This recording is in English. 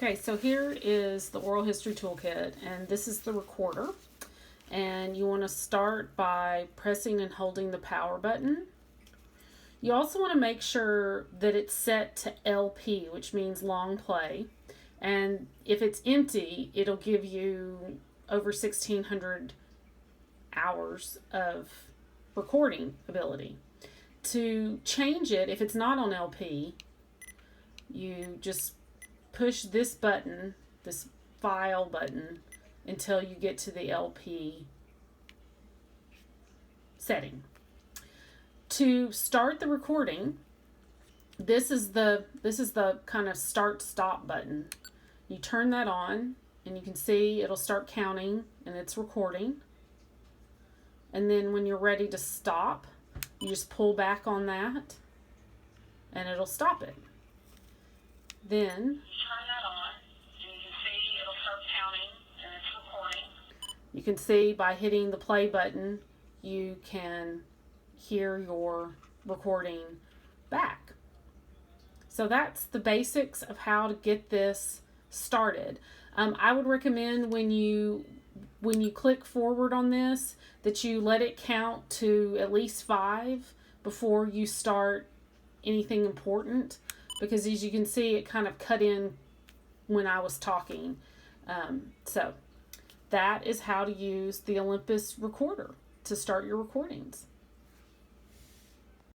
Okay, so here is the Oral History Toolkit, and this is the recorder. And you want to start by pressing and holding the power button. You also want to make sure that it's set to LP, which means long play. And if it's empty, it'll give you over 1,600 hours of recording ability. To change it, if it's not on LP, you just push this button, this file button, until you get to the LP setting. To start the recording, this is the kind of start stop button. You turn that on and you can see it'll start counting and it's recording. And then when you're ready to stop, you just pull back on that and it'll stop it. Then turn that on, and you can see it'll start counting, and it's recording. You can see by hitting the play button, you can hear your recording back. So that's the basics of how to get this started. I would recommend when you click forward on this that you let it count to at least 5 before you start anything important, because as you can see, it kind of cut in when I was talking. So that is how to use the Olympus recorder to start your recordings.